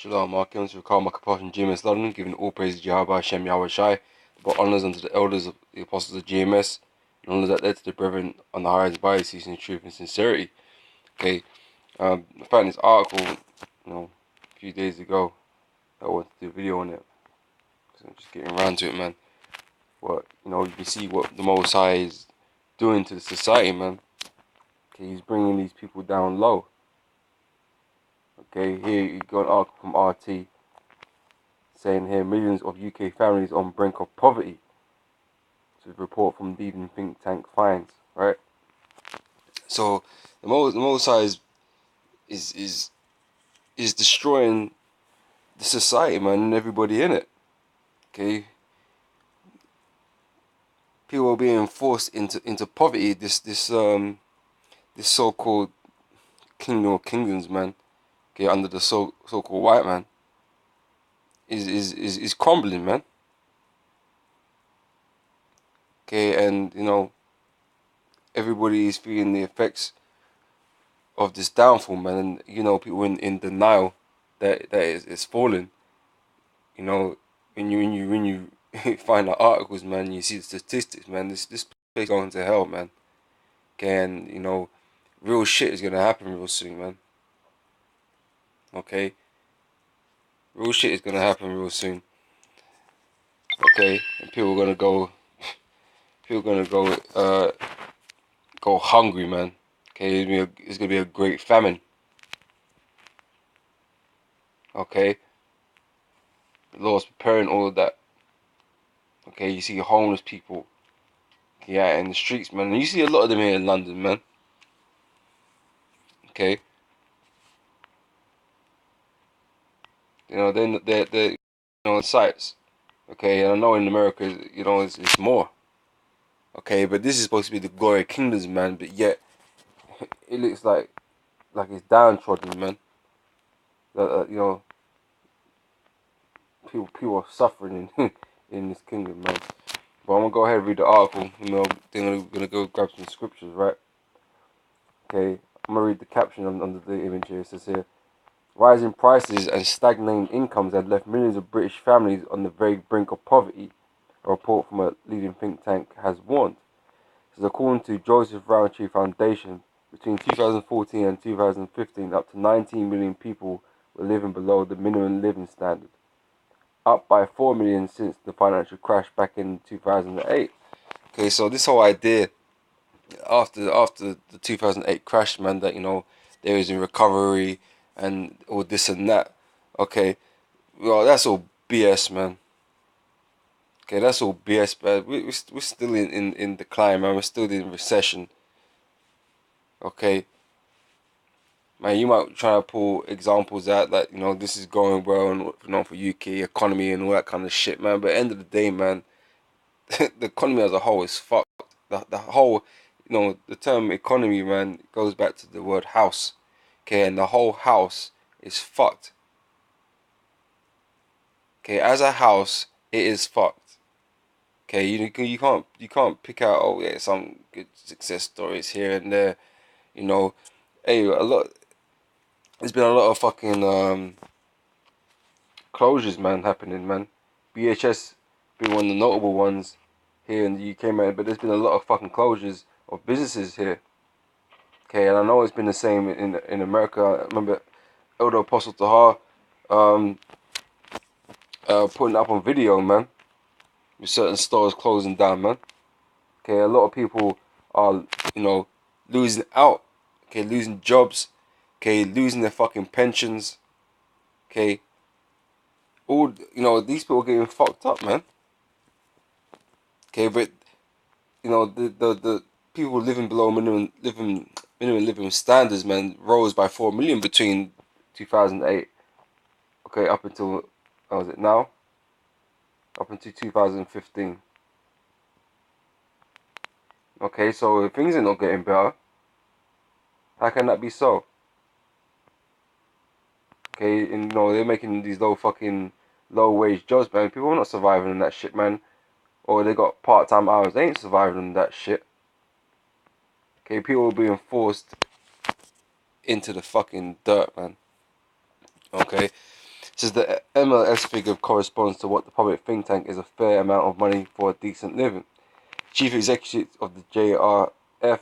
Shalom, welcome to Recall my compassion GMS London, giving all praise to Jehovah Hashem Yahweh Shai, but honours unto the elders of the apostles of GMS, and honours that led to the brethren on the highest by season truth and sincerity. Okay, I found this article, a few days ago. I wanted to do a video on it, so I'm just getting around to it, man. But you can see what the Most High is doing to the society, man. Okay, he's bringing these people down low. Okay, here you got an article from RT saying here millions of UK families on brink of poverty. To report from leading think tank finds, right? So the Most High is destroying the society, man, and everybody in it. Okay, people are being forced into poverty. This so-called kingdom of kingdoms, man. Okay, under the so-called white man is crumbling, man. Okay, and everybody is feeling the effects of this downfall, man. And people in denial that it's falling. When you find the articles, man, you see the statistics, man. This place is going to hell, man. Okay, and real shit is gonna happen real soon, man. Okay, real shit is gonna happen real soon. Okay, and people are gonna go hungry, man. Okay, it's gonna be a great famine. Okay, the Lord's preparing all of that. Okay, you see homeless people, yeah, in the streets, man. And you see a lot of them here in London, man. Okay, they're on sites. Okay, and I know in America, it's more. Okay, but this is supposed to be the glory of kingdoms, man. But yet, it looks like it's downtrodden, man. That people are suffering in in this kingdom, man. But I'm gonna go ahead and read the article. Then I'm gonna go grab some scriptures, right? Okay, I'm gonna read the caption under the image here. It says here, rising prices and stagnating incomes have left millions of British families on the very brink of poverty. A report from a leading think tank has warned. This is according to Joseph Rowntree Foundation. Between 2014 and 2015, up to 19 million people were living below the minimum living standard, up by 4 million since the financial crash back in 2008. Okay, so this whole idea after the 2008 crash, man, that there is a recovery and all this and that. Okay, well, that's all BS, man. Okay, that's all BS, man. We're still in decline, man. We're still in recession. Okay, man, you might try to pull examples out that this is going well and for UK economy and all that kind of shit, man. But at the end of the day, man, the economy as a whole is fucked. The whole, the term economy, man, goes back to the word house. Okay, and the whole house is fucked. Okay, as a house, it is fucked. Okay, you can't pick out some good success stories here and there. Hey, there's been a lot of fucking closures, man, happening, man. BHS being one of the notable ones here in the UK, man. But there's been a lot of fucking closures of businesses here. Okay, and I know it's been the same in America. I remember Elder Apostle Tahar putting up on video, man, with certain stores closing down, man. Okay, a lot of people are, losing out. Okay, losing jobs. Okay, losing their fucking pensions. Okay, all these people are getting fucked up, man. Okay, but the people living below minimum living standards, man, rose by 4 million between 2008. Okay, up until how was it now? Up until 2015. Okay, so if things are not getting better, how can that be so? Okay, and they're making these low wage jobs, man. People are not surviving on that shit, man. Or they got part-time hours, they ain't surviving on that shit. Okay, people are being forced into the fucking dirt, man. Okay, says the MLS figure corresponds to what the public think tank is a fair amount of money for a decent living. Chief Executive of the JRF,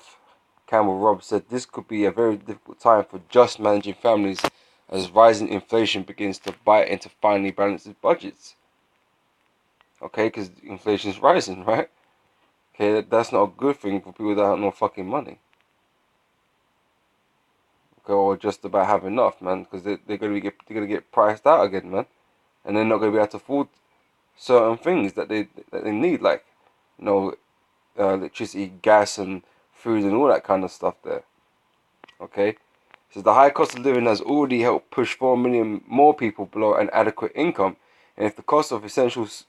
Campbell Robb, said this could be a very difficult time for just managing families as rising inflation begins to bite into finely balanced budgets. Okay, because inflation is rising, right? Okay, that's not a good thing for people that have no fucking money. Okay, or just about have enough, man, because they're gonna get priced out again, man, and they're not gonna be able to afford certain things that they need, like, you know, electricity, gas, and food, and all that kind of stuff there. Okay, so the high cost of living has already helped push 4 million more people below an adequate income, and if the cost of essentials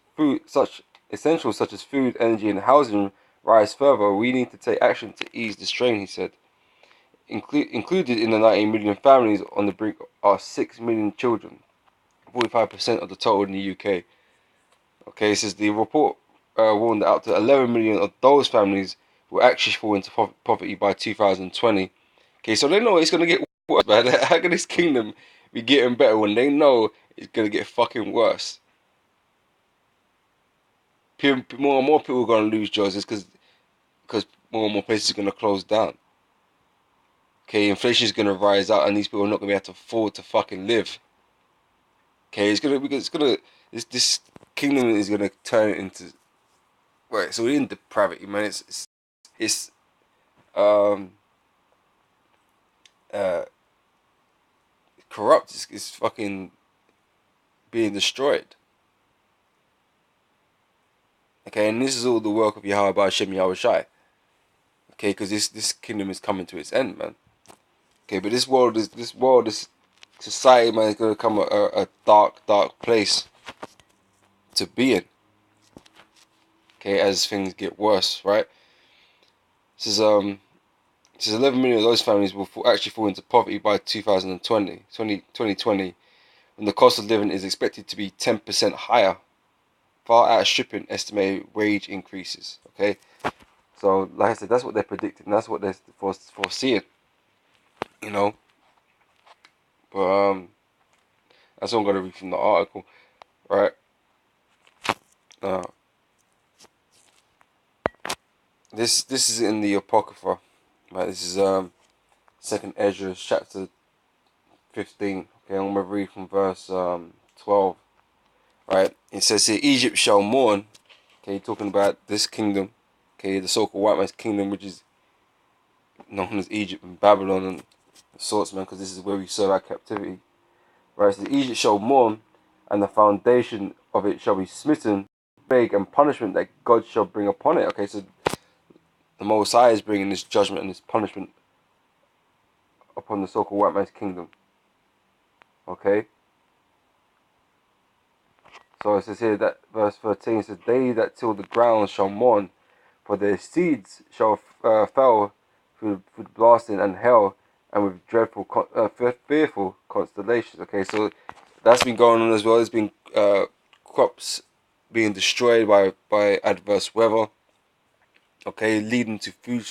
such as food, energy, and housing rise further, we need to take action to ease the strain, he said. Included in the 19 million families on the brink are 6 million children, 45% of the total in the UK. Okay, says the report warned that up to 11 million of those families will actually fall into poverty by 2020. Okay, so they know it's going to get worse, man. How can this kingdom be getting better when they know it's going to get fucking worse? More and more people are going to lose jobs because more and more places are going to close down. Okay, inflation is going to rise out and these people are not going to be able to afford to fucking live. Okay, this kingdom is going to turn into, right, so we're in depravity, man. It's um uh corrupt. It's fucking being destroyed. Okay, and this is all the work of Yahweh Hashem Yahweh Shai. Okay, because this kingdom is coming to its end, man. Okay, but this society, man, is gonna become a dark place to be in. Okay, as things get worse, right? This is 11 million of those families will actually fall into poverty by 2020, when the cost of living is expected to be 10% higher, far outstripping estimated wage increases. Okay, so like I said, that's what they're predicting. That's what they're foreseeing. You know, but that's all I'm gonna read from the article, right? Uh, this is in the Apocrypha, right? This is Second Ezra chapter 15. Okay, I'm gonna read from verse 12. Right, it says here, Egypt shall mourn. Okay, talking about this kingdom. Okay, the so-called white man's kingdom, which is known as Egypt and Babylon and sorts, man, because this is where we serve our captivity. Right, so Egypt shall mourn, and the foundation of it shall be smitten, plague and punishment that God shall bring upon it. Okay, so the Most High is bringing this judgment and this punishment upon the so-called white man's kingdom. Okay, so it says here that verse 13 says, "They that till the ground shall mourn, for their seeds shall fell through blasting and hell, and with dreadful, fearful constellations." Okay, so that's been going on as well. There's been crops being destroyed by adverse weather. Okay, leading to food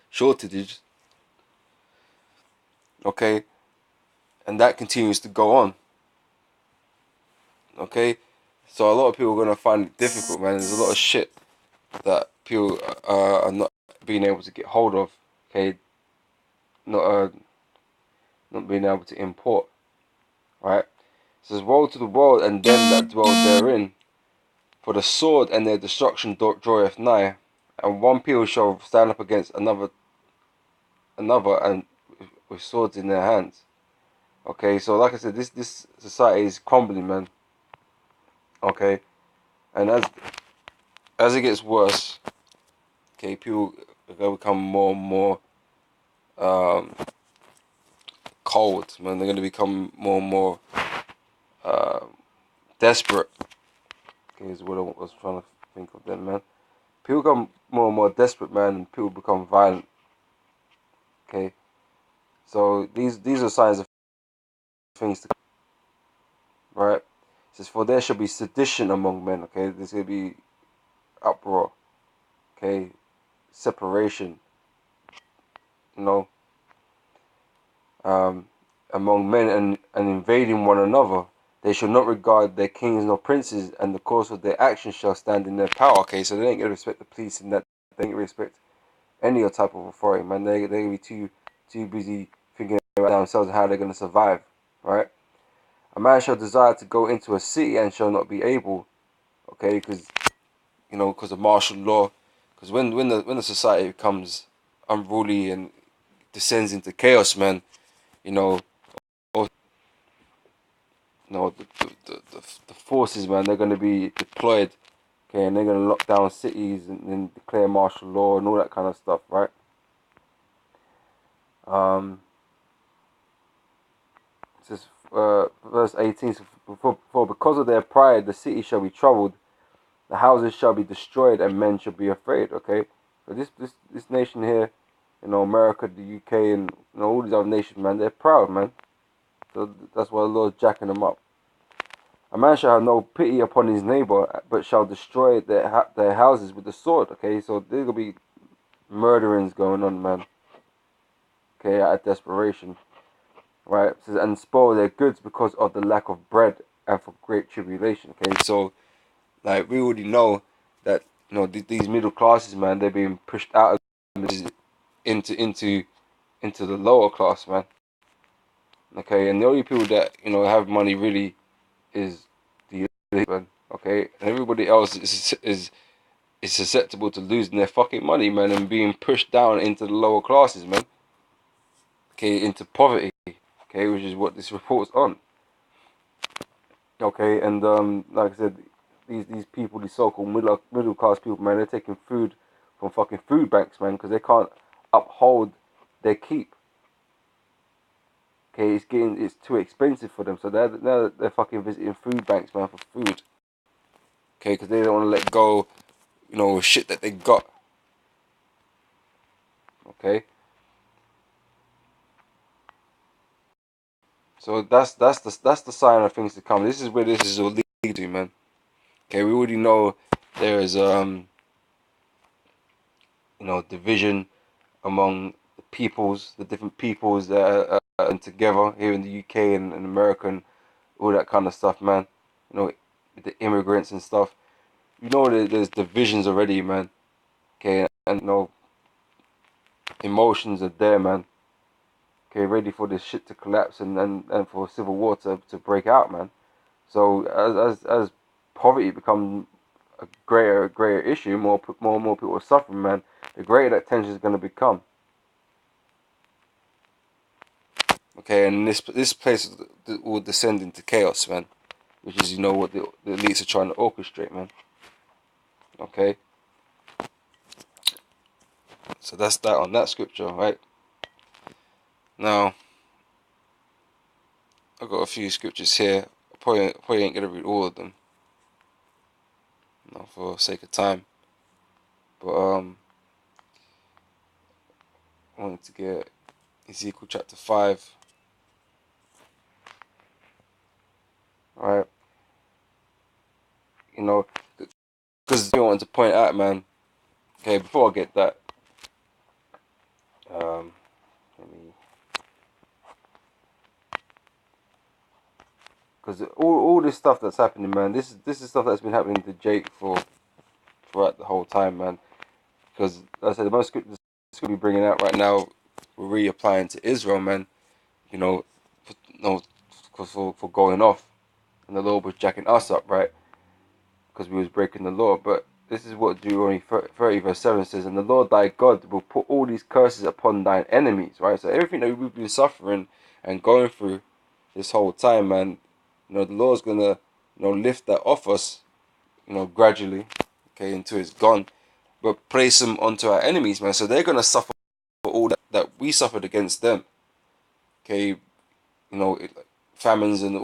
shortages. Okay, and that continues to go on. Okay, so a lot of people are gonna find it difficult, man. There's a lot of shit that people are not being able to get hold of. Okay, not not being able to import. Right. It says, "Woe to the world and them that dwell therein, for the sword and their destruction draweth nigh, and one people shall stand up against another, and with swords in their hands." Okay, so like I said, this society is crumbling, man. Okay, and as it gets worse, okay, people are gonna become more and more um, cold, man. They're gonna become more and more uh, desperate. Okay, is what I was trying to think of then, man. People become more and more desperate, man, and people become violent. Okay, so these are signs of things to come, right? It says, "For there shall be sedition among men." Okay, there's gonna be uproar. Okay, separation. You know, um, among men and invading one another. They shall not regard their kings nor princes, and the course of their actions shall stand in their power. Okay, so they ain't gonna respect the police in that. They ain't gonna respect any type of authority, man. They gonna be too busy thinking about themselves and how they're gonna survive, right? A man shall desire to go into a city and shall not be able, okay, because because of martial law. Because when the society becomes unruly and descends into chaos, man, you know, or, the forces, man, they're gonna be deployed, okay, and they're gonna lock down cities and declare martial law and all that kind of stuff, right? Um, it says, verse 18, for because of their pride, the city shall be troubled, the houses shall be destroyed, and men shall be afraid. Okay, so this nation here, America, the UK, and all these other nations, man, they're proud, man. So that's why the Lord's jacking them up. A man shall have no pity upon his neighbor, but shall destroy their houses with the sword. Okay, so there's gonna be murderings going on, man. Okay, out of desperation, right? It says, and spoil their goods because of the lack of bread and for great tribulation. Okay, so like we already know that these middle classes, man, they're being pushed out of into the lower class, man. Okay, and the only people that have money really is the elite, man. Okay, and everybody else is susceptible to losing their fucking money, man, and being pushed down into the lower classes, man. Okay, into poverty. Okay, which is what this report's on. Okay, and like I said, these people, these so-called middle class people, man, they're taking food from fucking food banks, man, because they can't uphold their keep. Okay, it's too expensive for them, so they're fucking visiting food banks, man, for food. Okay, because they don't want to let go, shit that they got. Okay, so that's the sign of things to come. This is where this is all leading to, man. Okay, we already know there is division among the different peoples that are together here in the UK and America and all that kind of stuff, man. The immigrants and stuff. There's divisions already, man. Okay, and emotions are there, man. Okay, ready for this shit to collapse and for civil war to break out, man. So as poverty becomes a greater issue, more and more people are suffering, man. The greater that tension is going to become. Okay, and this place will descend into chaos, man, which is what the elites are trying to orchestrate, man. Okay, so that's that on that scripture, right? Now I've got a few scriptures here. Probably ain't gonna read all of them, for sake of time. But I wanted to get Ezekiel chapter 5. Right, because I wanted to point out, man. Okay, before I get that, let me, because all this stuff that's happening, man. This is stuff that's been happening to Jake throughout the whole time, man. Because like I said, the most scriptures we're bringing out right now, we're reapplying to Israel, man. You know, for going off, and the Lord was jacking us up, right? Because we was breaking the law. But this is what Deuteronomy 30 verse 7 says, and the Lord thy God will put all these curses upon thine enemies, right? So everything that we've been suffering and going through this whole time, man, the Lord's gonna, lift that off us, gradually, okay, until it's gone, but place them onto our enemies, man. So they're gonna suffer for all that we suffered against them, okay, famines and